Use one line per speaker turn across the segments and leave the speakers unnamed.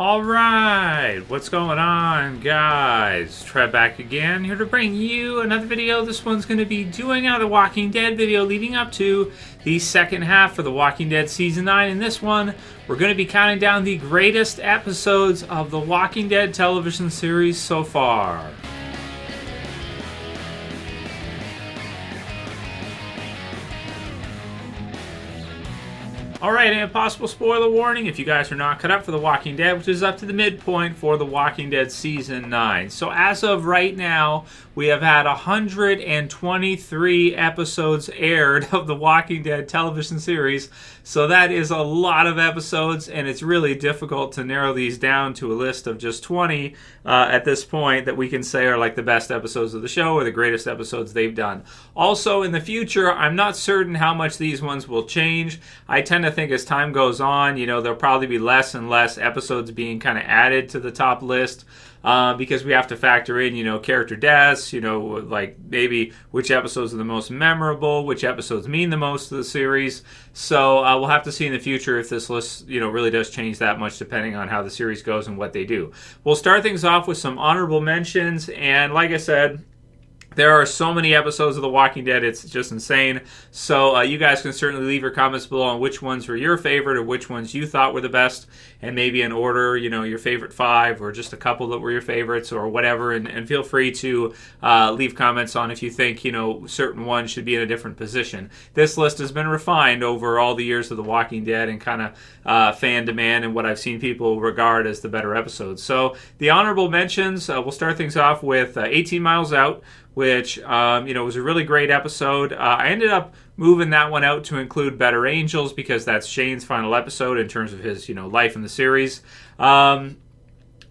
Alright, what's going on, guys? Trev back again, here to bring you another video. This one's going to be doing a The Walking Dead video leading up to the second half of The Walking Dead Season 9. In this one, we're going to be counting down the greatest episodes of The Walking Dead television series so far. Alright, and possible spoiler warning if you guys are not caught up for The Walking Dead, which is up to the midpoint for The Walking Dead Season 9. So as of right now, we have had 123 episodes aired of The Walking Dead television series. So that is a lot of episodes, and it's really difficult to narrow these down to a list of just 20 at this point that we can say are like the best episodes of the show or the greatest episodes they've done. Also, in the future, I'm not certain how much these ones will change. I tend to think as time goes on, there'll probably be less and less episodes being kind of added to the top list. Because we have to factor in, character deaths, like maybe which episodes are the most memorable, which episodes mean the most to the series. So we'll have to see in the future if this list, really does change that much depending on how the series goes and what they do. We'll start things off with some honorable mentions, and like I said, there are so many episodes of The Walking Dead, it's just insane. So you guys can certainly leave your comments below on which ones were your favorite or which ones you thought were the best, and maybe in order, your favorite 5 or just a couple that were your favorites or whatever. And feel free to leave comments on if you think, certain ones should be in a different position. This list has been refined over all the years of The Walking Dead and kind of fan demand and what I've seen people regard as the better episodes. So the honorable mentions, we'll start things off with 18 Miles Out, which, was a really great episode. I ended up moving that one out to include Better Angels because that's Shane's final episode in terms of his, life in the series. But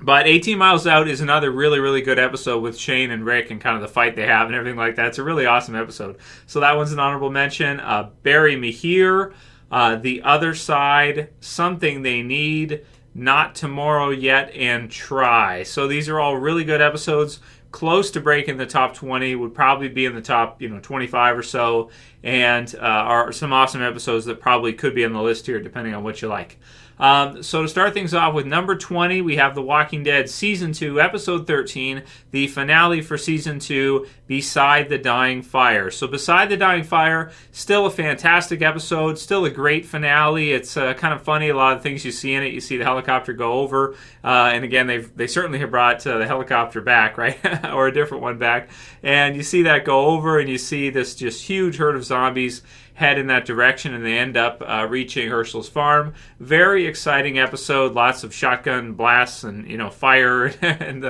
18 Miles Out is another really, really good episode with Shane and Rick and kind of the fight they have and everything like that. It's a really awesome episode. So that one's an honorable mention. Bury Me Here, The Other Side, Something They Need, Not Tomorrow Yet, and Try. So these are all really good episodes. Close to breaking the top 20, would probably be in the top 25 or so, and are some awesome episodes that probably could be on the list here depending on what you like. So to start things off with number 20, we have The Walking Dead Season 2, Episode 13, the finale for Season 2, Beside the Dying Fire. So Beside the Dying Fire, still a fantastic episode, still a great finale. It's kind of funny, a lot of things you see in it. You see the helicopter go over, and again, they certainly have brought the helicopter back, right? Or a different one back. And you see that go over, and you see this just huge herd of zombies head in that direction, and they end up reaching Herschel's farm. Very exciting episode, lots of shotgun blasts and fire, and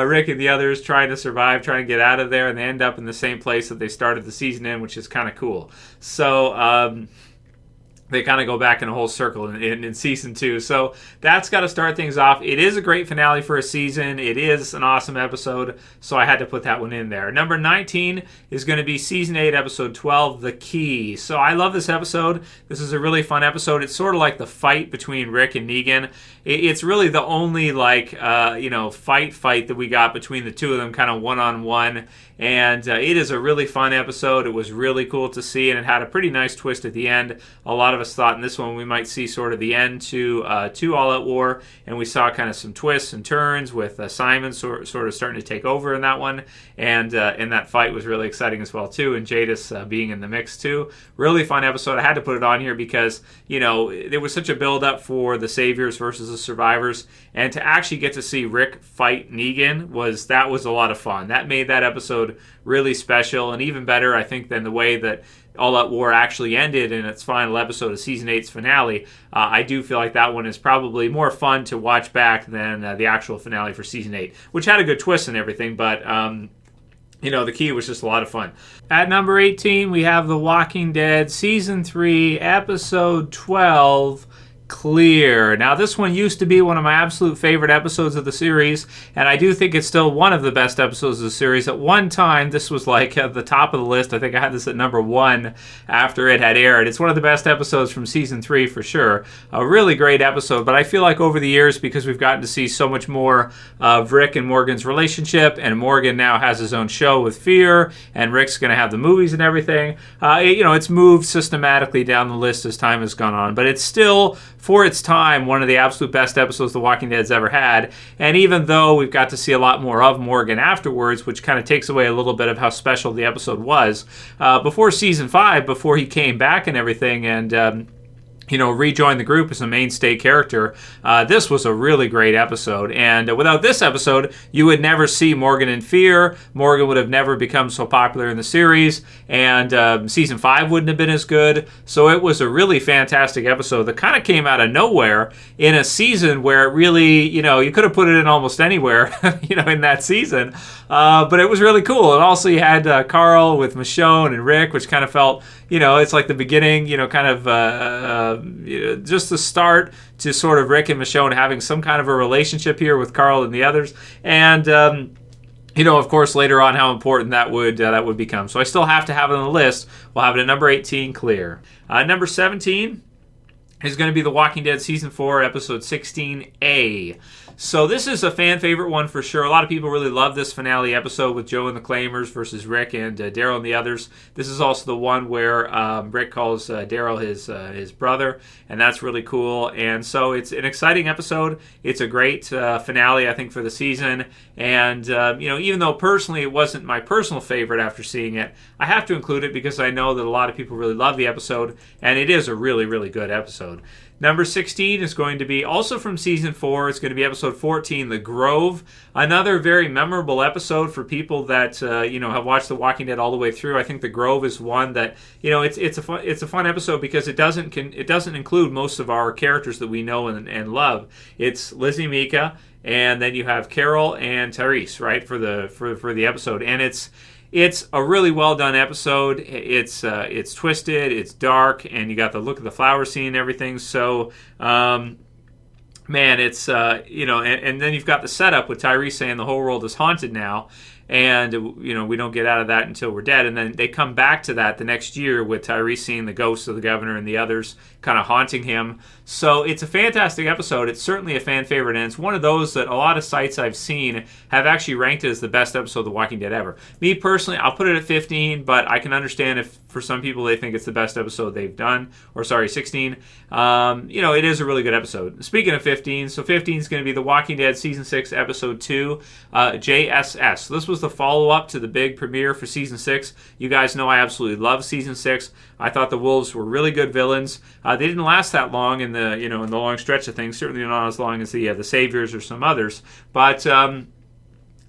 Rick and the others trying to survive, trying to get out of there, and they end up in the same place that they started the season in, which is kind of cool. So they kind of go back in a whole circle in Season 2. So that's got to start things off. It is a great finale for a season. It is an awesome episode, so I had to put that one in there. Number 19 is going to be Season 8, Episode 12, The Key. So I love this episode. This is a really fun episode. It's sort of like the fight between Rick and Negan. It's really the only, fight that we got between the two of them, kind of one-on-one. And it is a really fun episode. It was really cool to see, and it had a pretty nice twist at the end. A lot of us thought in this one we might see sort of the end to All Out War, and we saw kind of some twists and turns with Simon sort of starting to take over in that one, and that fight was really exciting as well too, and Jadis being in the mix too. Really fun episode. I had to put it on here because there was such a build up for the Saviors versus the Survivors, and to actually get to see Rick fight Negan was a lot of fun. That made that episode really special, and even better, I think, than the way that All Out War actually ended in its final episode of Season 8's finale. I do feel like that one is probably more fun to watch back than the actual finale for Season 8, which had a good twist and everything, but The Key was just a lot of fun. At number 18, we have The Walking Dead Season 3, Episode 12, Clear. Now, this one used to be one of my absolute favorite episodes of the series, and I do think it's still one of the best episodes of the series. At one time, this was like at the top of the list. I think I had this at number 1 after it had aired. It's one of the best episodes from Season 3 for sure. A really great episode, but I feel like over the years, because we've gotten to see so much more of Rick and Morgan's relationship, and Morgan now has his own show with Fear, and Rick's going to have the movies and everything, it's moved systematically down the list as time has gone on, but it's still for its time, one of the absolute best episodes The Walking Dead's ever had. And even though we've got to see a lot more of Morgan afterwards, which kind of takes away a little bit of how special the episode was, before season 5, before he came back and everything, and rejoin the group as a mainstay character. This was a really great episode. And without this episode, you would never see Morgan in Fear. Morgan would have never become so popular in the series. And season 5 wouldn't have been as good. So it was a really fantastic episode that kind of came out of nowhere in a season where it really, you could have put it in almost anywhere, in that season. But it was really cool. And also you had Carl with Michonne and Rick, which kind of felt, it's like the beginning, kind of just the start to sort of Rick and Michonne having some kind of a relationship here with Carl and the others. And, of course, later on how important that would become. So I still have to have it on the list. We'll have it at number 18, clear. Number 17 is going to be The Walking Dead Season 4, Episode 16A. So this is a fan favorite one for sure. A lot of people really love this finale episode with Joe and the Claimers versus Rick and Daryl and the others. This is also the one where Rick calls Daryl his brother, and that's really cool. And so it's an exciting episode. It's a great finale, I think, for the season. And even though personally it wasn't my personal favorite after seeing it, I have to include it because I know that a lot of people really love the episode, and it is a really, really good episode. Number 16 is going to be also from Season 4. It's going to be Episode 14, The Grove. Another very memorable episode for people that, have watched The Walking Dead all the way through. I think The Grove is one that, it's a fun episode because it doesn't include most of our characters that we know and love. It's Lizzie, Mika, and then you have Carol and Tyrese, right, for the episode. And it's a really well done episode. It's twisted, it's dark, and you got the look of the flower scene and everything. So, it's and then you've got the setup with Tyrese saying the whole world is haunted now. And, we don't get out of that until we're dead. And then they come back to that the next year with Tyrese seeing the ghosts of the governor and the others kind of haunting him. So it's a fantastic episode. It's certainly a fan favorite. And it's one of those that a lot of sites I've seen have actually ranked it as the best episode of The Walking Dead ever. Me personally, I'll put it at 15, but I can understand if for some people they think it's the best episode they've done. 16. It is a really good episode. Speaking of 15, so 15 is going to be The Walking Dead Season 6, Episode 2, JSS. So this was the follow-up to the big premiere for Season 6. You guys know I absolutely love Season 6. I thought the Wolves were really good villains. They didn't last that long in the long stretch of things. Certainly not as long as the Saviors or some others. But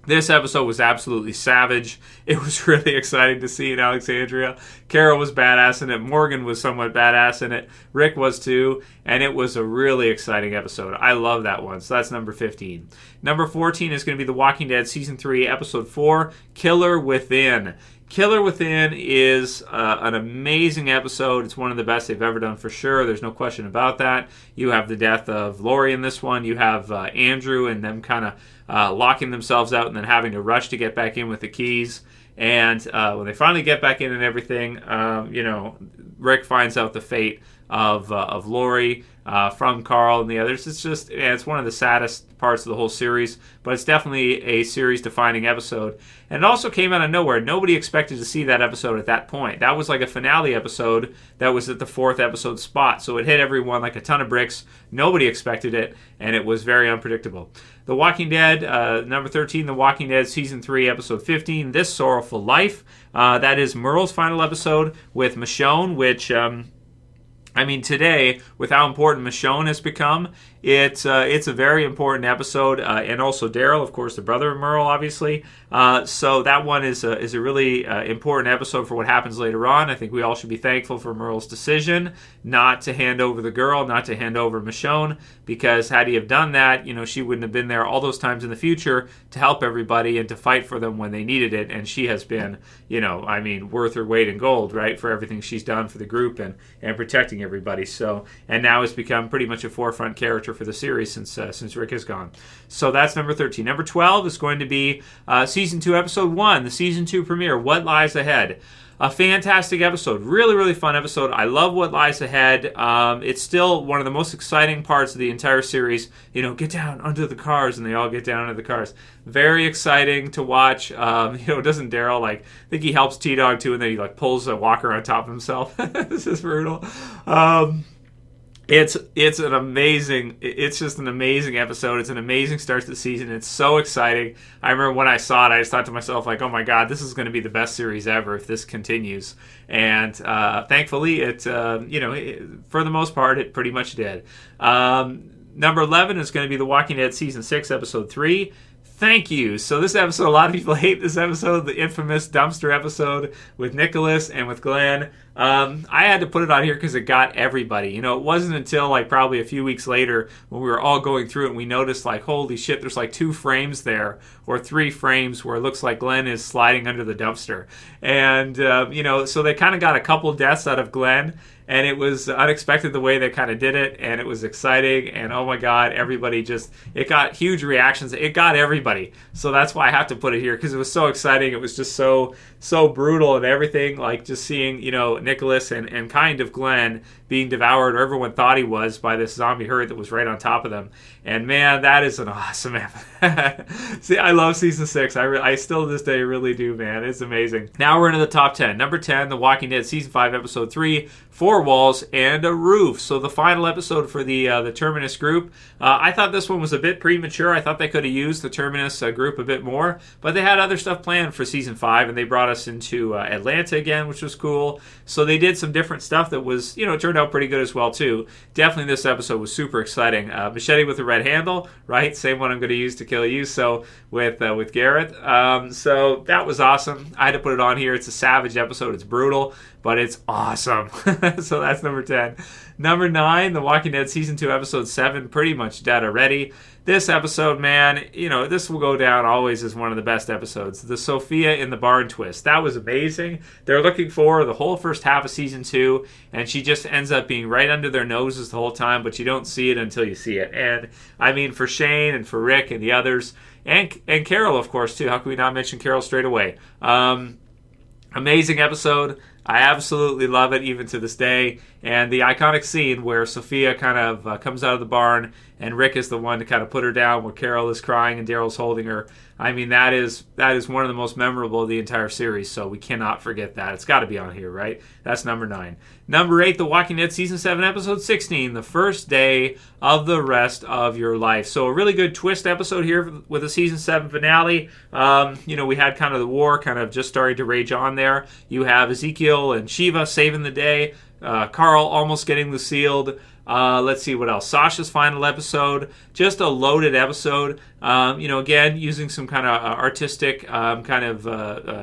this episode was absolutely savage. It was really exciting to see in Alexandria. Carol was badass in it. Morgan was somewhat badass in it. Rick was too. And it was a really exciting episode. I love that one. So that's number 15. Number 14 is going to be The Walking Dead Season 3, Episode 4, Killer Within. Killer Within is an amazing episode. It's one of the best they've ever done for sure. There's no question about that. You have the death of Lori in this one. You have Andrew and them kind of locking themselves out and then having to rush to get back in with the keys. And when they finally get back in and everything, Rick finds out the fate of Lori from Carl and the others. It's one of the saddest parts of the whole series, but it's definitely a series-defining episode. And it also came out of nowhere. Nobody expected to see that episode at that point. That was like a finale episode that was at the 4th episode spot, so it hit everyone like a ton of bricks. Nobody expected it, and it was very unpredictable. The Walking Dead, number 13, The Walking Dead Season 3, Episode 15, This Sorrowful Life. That is Merle's final episode with Michonne, which... today, with how important Michonne has become, it's a very important episode, and also Daryl, of course, the brother of Merle, obviously. So that one is a really important episode for what happens later on. I think we all should be thankful for Merle's decision not to hand over the girl, not to hand over Michonne, because had he have done that, she wouldn't have been there all those times in the future to help everybody and to fight for them when they needed it. And she has been, worth her weight in gold, right, for everything she's done for the group and protecting everybody. So, and now has become pretty much a forefront character for the series since Rick is gone. So that's number 13. Number 12 is going to be Season 2, Episode 1, the Season 2 premiere, What Lies Ahead. A fantastic episode. Really, really fun episode. I love What Lies Ahead. It's still one of the most exciting parts of the entire series. Get down under the cars, and they all get down under the cars. Very exciting to watch. Doesn't Daryl, I think he helps T-Dog too, and then he, pulls a walker on top of himself. This is brutal. It's an amazing, it's just an amazing episode. It's an amazing start to the season. It's so exciting. I remember when I saw it, I just thought to myself, like, oh my God, this is going to be the best series ever if this continues. And thankfully, for the most part, it pretty much did. Number 11 is going to be The Walking Dead Season 6, Episode 3. Thank you. So this episode, a lot of people hate this episode, the infamous dumpster episode with Nicholas and with Glenn. I had to put it on here because it got everybody. It wasn't until like probably a few weeks later when we were all going through it and we noticed like, holy shit, there's like 2 frames there or 3 frames where it looks like Glenn is sliding under the dumpster. And, so they kind of got a couple deaths out of Glenn. And it was unexpected the way they kind of did it, and it was exciting, and oh my God, everybody it got huge reactions. It got everybody. So that's why I have to put it here, because it was so exciting. It was just so brutal and everything, like just seeing, Nicholas and kind of Glenn being devoured, or everyone thought he was, by this zombie herd that was right on top of them. And man, that is an awesome episode. See, I love Season 6. I still to this day really do, man. It's amazing. Now we're into the top 10. Number 10, The Walking Dead Season 5, Episode 3, 4 Walls and a Roof. So the final episode for the Terminus group. I thought this one was a bit premature. I thought they could have used the Terminus group a bit more, but they had other stuff planned for Season 5, and they brought us into Atlanta again, which was cool. So they did some different stuff that was, turned out pretty good as well, too. Definitely this episode was super exciting. Machete with a red handle, right? Same one I'm going to use to kill you. So with Garrett. So that was awesome. I had to put it on here. It's a savage episode. It's brutal, but it's awesome. So that's number 10. Number 9, The Walking Dead Season 2, Episode 7, pretty much dead already. This episode, man, this will go down always as one of the best episodes. The Sophia in the barn twist. That was amazing. They're looking for the whole first half of Season 2, and she just ends up being right under their noses the whole time, but you don't see it until you see it. And, I mean, for Shane and for Rick and the others, and Carol, of course, too. How can we not mention Carol straight away? Amazing episode. I absolutely love it, even to this day. And the iconic scene where Sophia kind of comes out of the barn and Rick is the one to kind of put her down, where Carol is crying and Daryl's holding her. I mean, that is one of the most memorable of the entire series, so we cannot forget that. It's got to be on here, right? That's number 9. Number 8, The Walking Dead Season 7, Episode 16, The First Day of the Rest of Your Life. So a really good twist episode here with the Season 7 finale. We had kind of the war kind of just starting to rage on there. You have Ezekiel and Shiva saving the day. Carl almost getting Lucille. Let's see what else. Sasha's final episode, just a loaded episode. Again, using some kind of artistic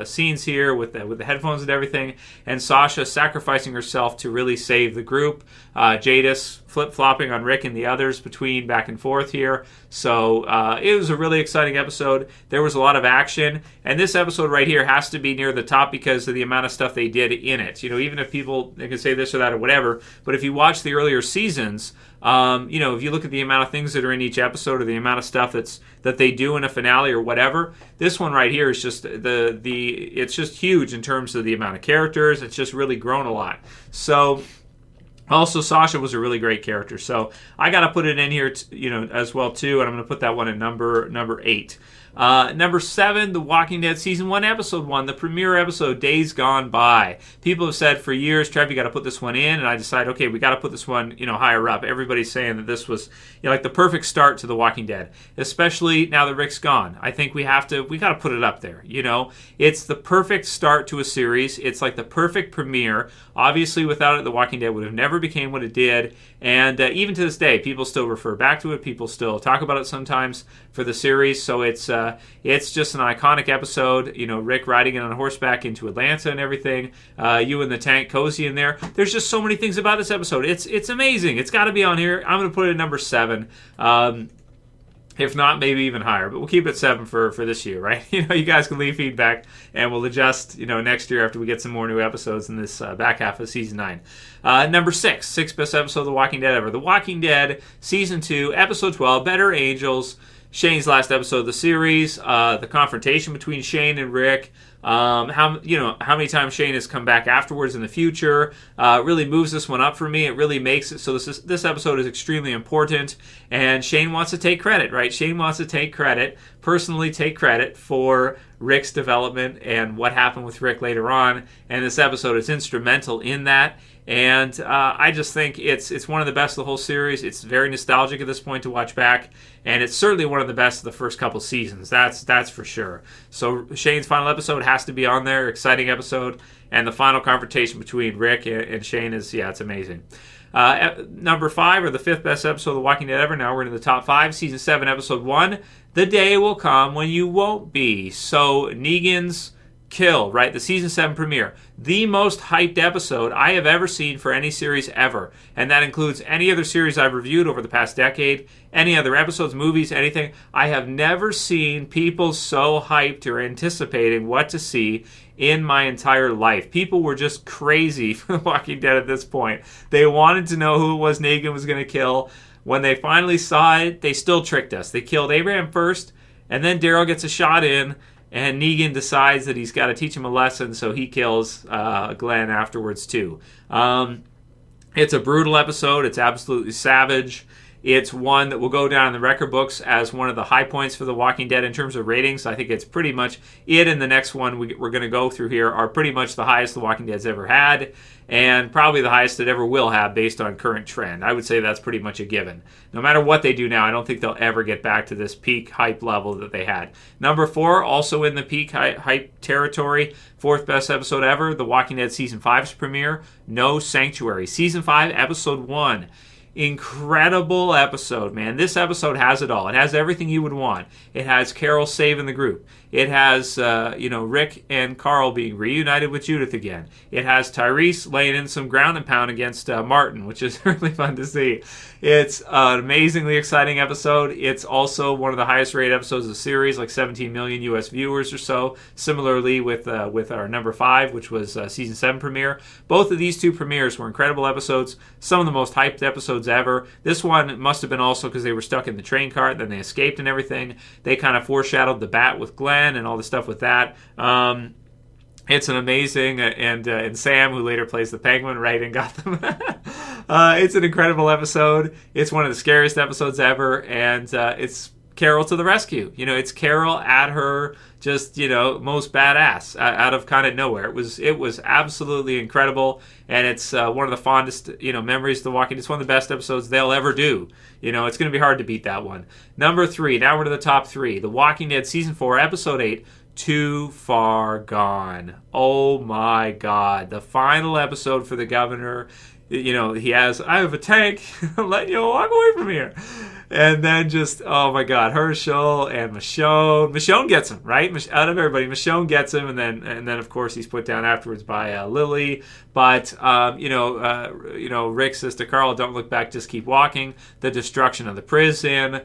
scenes here with the headphones and everything, and Sasha sacrificing herself to really save the group. Jadis flip-flopping on Rick and the others between back and forth here. So it was a really exciting episode. There was a lot of action, and this episode right here has to be near the top because of the amount of stuff they did in it. Even if they can say this or that or whatever, but if you watch the earlier seasons, if you look at the amount of things that are in each episode or the amount of stuff that they do in a finale or whatever, this one right here is just it's just huge in terms of the amount of characters. It's just really grown a lot. So also, Sasha was a really great character, so I got to put it in here, as well too, and I'm going to put that one at number 8. Number 7, The Walking Dead Season 1, Episode 1, the premiere episode, Days Gone By. People have said for years, Trev, you got to put this one in, and I decided, okay, we got to put this one, higher up. Everybody's saying that this was, like the perfect start to The Walking Dead, especially now that Rick's gone. I think we got to put it up there, It's the perfect start to a series. It's like the perfect premiere. Obviously, without it, The Walking Dead would have never became what it did, and even to this day, people still refer back to it. People still talk about it sometimes for the series, so it's just an iconic episode. Rick riding in on horseback into Atlanta and everything. You in the tank, cozy in there. There's just so many things about this episode. It's amazing. It's got to be on here. I'm going to put it at number 7. If not, maybe even higher. But we'll keep it at 7 for this year, right? You guys can leave feedback, and we'll adjust, next year after we get some more new episodes in this back half of Season 9. Number 6, 6th best episode of The Walking Dead ever. The Walking Dead, Season 2, Episode 12, Better Angels. Shane's last episode of the series, the confrontation between Shane and Rick, how many times Shane has come back afterwards in the future, really moves this one up for me. It really makes it so this episode is extremely important, and Shane wants to take credit, right? Shane wants to personally take credit for Rick's development and what happened with Rick later on, and this episode is instrumental in that. And I just think it's one of the best of the whole series. It's very nostalgic at this point to watch back, and it's certainly one of the best of the first couple seasons. That's for sure. So Shane's final episode has to be on there. Exciting episode, and the final confrontation between Rick and Shane it's amazing. Number 5, or the 5th best episode of The Walking Dead ever. Now we're into the top 5. Season 7, episode 1. The day will come when you won't be. So Negan's kill, right? The season 7 premiere. The most hyped episode I have ever seen for any series ever. And that includes any other series I've reviewed over the past decade, any other episodes, movies, anything. I have never seen people so hyped or anticipating what to see in my entire life. People were just crazy for The Walking Dead at this point. They wanted to know who it was Negan was going to kill. When they finally saw it, they still tricked us. They killed Abraham first, and then Daryl gets a shot in, and Negan decides that he's got to teach him a lesson, so he kills Glenn afterwards too. It's a brutal episode. It's absolutely savage. It's one that will go down in the record books as one of the high points for The Walking Dead in terms of ratings. I think it's pretty much it, and the next one we're going to go through here are pretty much the highest The Walking Dead's ever had, and probably the highest it ever will have based on current trend. I would say that's pretty much a given. No matter what they do now, I don't think they'll ever get back to this peak hype level that they had. Number 4, also in the peak hype territory, 4th best episode ever, The Walking Dead Season 5's premiere, No Sanctuary. Season 5, Episode 1. Incredible episode, man. This episode has it all. It has everything you would want. It has Carol saving the group. It has, Rick and Carl being reunited with Judith again. It has Tyrese laying in some ground and pound against Martin, which is really fun to see. It's an amazingly exciting episode. It's also one of the highest rated episodes of the series, like 17 million U.S. viewers or so. Similarly with our number 5, which was season 7 premiere. Both of these two premieres were incredible episodes. Some of the most hyped episodes ever. This one must have been also because they were stuck in the train cart, then they escaped and everything. They kind of foreshadowed the bat with Glenn and all the stuff with that. It's an amazing, and Sam, who later plays the Penguin, right, in Gotham. It's an incredible episode. It's one of the scariest episodes ever, and it's Carol to the rescue. It's Carol at her just, most badass out of kind of nowhere. It was absolutely incredible, and it's one of the fondest, memories of The Walking Dead. It's one of the best episodes they'll ever do. It's going to be hard to beat that one. Number 3, now we're to the top 3. The Walking Dead Season 4, Episode 8, Too Far Gone. Oh my God. The final episode for the governor. He has, I have a tank, I'm letting you walk away from here. And then just, oh my God, Herschel and Michonne. Michonne gets him, right? Out of everybody, Michonne gets him, and then of course he's put down afterwards by Lily. But Rick says to Carl, "Don't look back, just keep walking." The destruction of the prison,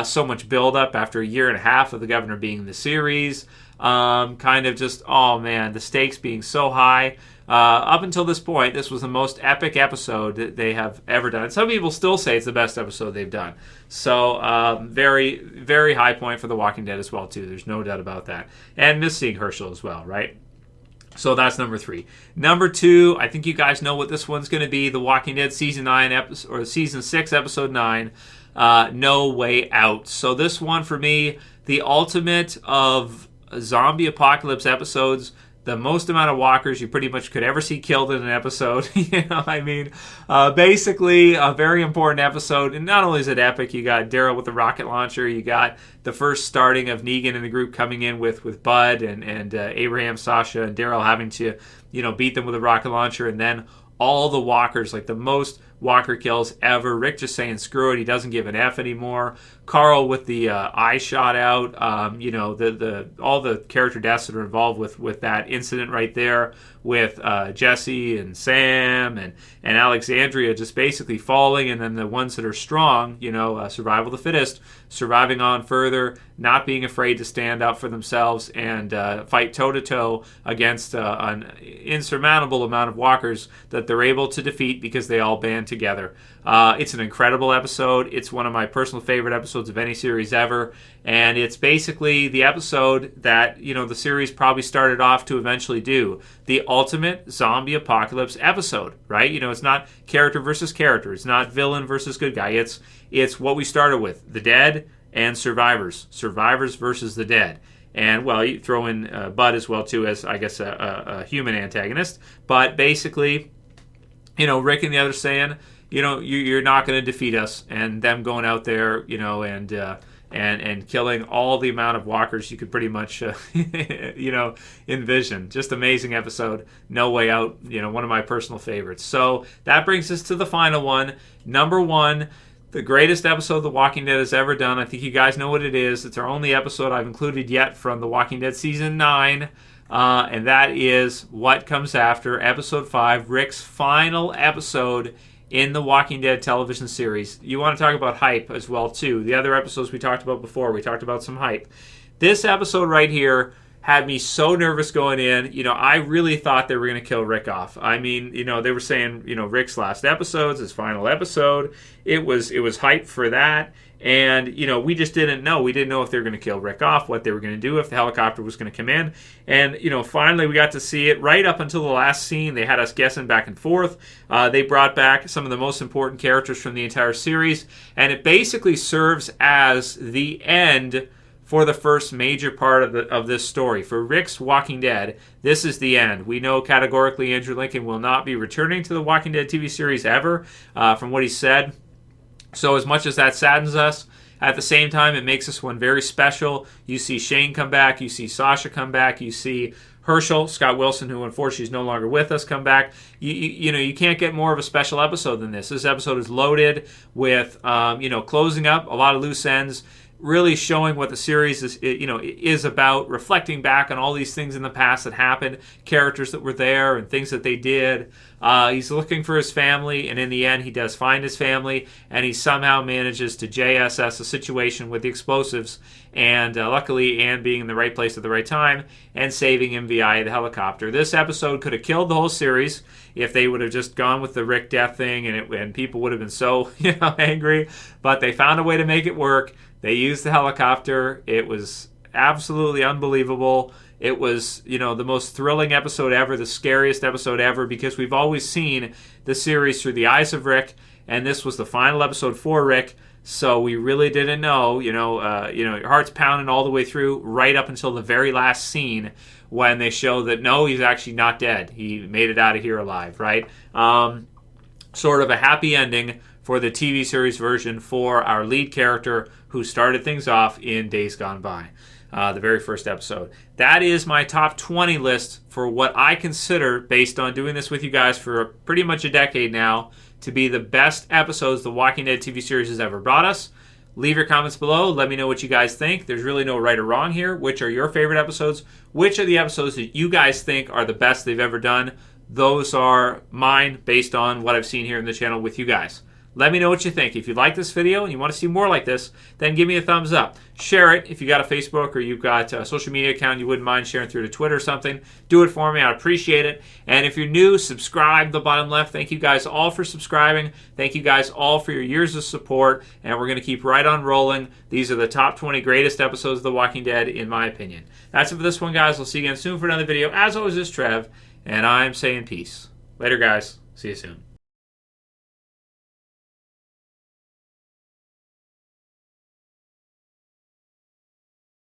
so much buildup after a year and a half of the governor being in the series. Kind of just, oh man, the stakes being so high. Up until this point, this was the most epic episode that they have ever done. Some people still say it's the best episode they've done. So, very, very high point for The Walking Dead as well, too. There's no doubt about that. And miss seeing Herschel as well, right? So that's number 3. Number 2, I think you guys know what this one's going to be. The Walking Dead Season 6, Episode 9, No Way Out. So this one, for me, the ultimate of zombie apocalypse episodes. The most amount of walkers you pretty much could ever see killed in an episode. Basically a very important episode. And not only is it epic, you got Daryl with the rocket launcher. You got the first starting of Negan and the group coming in with Bud and Abraham, Sasha, and Daryl having to, beat them with a rocket launcher. And then all the walkers, like the most walker kills ever. Rick just saying screw it, he doesn't give an F anymore. Carl with the eye shot out. The all the character deaths that are involved with that incident right there, with Jesse and Sam and Alexandria just basically falling, and then the ones that are strong, survival of the fittest, surviving on further, not being afraid to stand up for themselves and fight toe-to-toe against an insurmountable amount of walkers that they're able to defeat because they all band together. It's an incredible episode. It's one of my personal favorite episodes of any series ever, and it's basically the episode that, the series probably started off to eventually do. The ultimate zombie apocalypse episode, right? It's not character versus character. It's not villain versus good guy. It's what we started with, the dead and survivors. Survivors versus the dead. And, well, you throw in Bud as well, too, as, I guess, a human antagonist. But basically, Rick and the others saying, you're not going to defeat us, and them going out there, and killing all the amount of walkers you could pretty much, envision. Just amazing episode. No Way Out, one of my personal favorites. So that brings us to the final one. Number 1, the greatest episode The Walking Dead has ever done. I think you guys know what it is. It's our only episode I've included yet from The Walking Dead Season 9. And that is What Comes After, Episode 5, Rick's final episode in the Walking Dead television series. You want to talk about hype as well, too. The other episodes we talked about before, we talked about some hype. This episode right here had me so nervous going in. I really thought they were going to kill Rick off. I mean, they were saying, Rick's last episode's his final episode. It was hype for that. And, we just didn't know. We didn't know if they were going to kill Rick off, what they were going to do, if the helicopter was going to come in. And, finally we got to see it right up until the last scene. They had us guessing back and forth. They brought back some of the most important characters from the entire series. And it basically serves as the end for the first major part of this story. For Rick's Walking Dead, this is the end. We know categorically Andrew Lincoln will not be returning to the Walking Dead TV series ever, from what he said. So as much as that saddens us, at the same time, it makes this one very special. You see Shane come back. You see Sasha come back. You see Herschel, Scott Wilson, who unfortunately is no longer with us, come back. You can't get more of a special episode than this. This episode is loaded with, closing up a lot of loose ends, really showing what the series is about, reflecting back on all these things in the past that happened, characters that were there and things that they did. He's looking for his family, and in the end, he does find his family, and he somehow manages to JSS a situation with the explosives, and luckily, Anne being in the right place at the right time and saving him via the helicopter. This episode could have killed the whole series if they would have just gone with the Rick death thing, and people would have been so angry, but they found a way to make it work. They used the helicopter. It was absolutely unbelievable. It was, the most thrilling episode ever, the scariest episode ever, because we've always seen the series through the eyes of Rick, and this was the final episode for Rick, so we really didn't know, your heart's pounding all the way through, right up until the very last scene when they show that, no, he's actually not dead. He made it out of here alive, right? Sort of a happy ending for the TV series version for our lead character who started things off in Days Gone By, the very first episode. That is my top 20 list for what I consider, based on doing this with you guys for pretty much a decade now, to be the best episodes the Walking Dead TV series has ever brought us. Leave your comments below. Let me know what you guys think. There's really no right or wrong here. Which are your favorite episodes? Which are the episodes that you guys think are the best they've ever done? Those are mine based on what I've seen here in the channel with you guys. Let me know what you think. If you like this video and you want to see more like this, then give me a thumbs up. Share it. If you got a Facebook or you've got a social media account you wouldn't mind sharing through to Twitter or something, do it for me. I'd appreciate it. And if you're new, subscribe, the bottom left. Thank you guys all for subscribing. Thank you guys all for your years of support. And we're going to keep right on rolling. These are the top 20 greatest episodes of The Walking Dead, in my opinion. That's it for this one, guys. We'll see you again soon for another video. As always, this is Trev, and I'm saying peace. Later, guys. See you soon.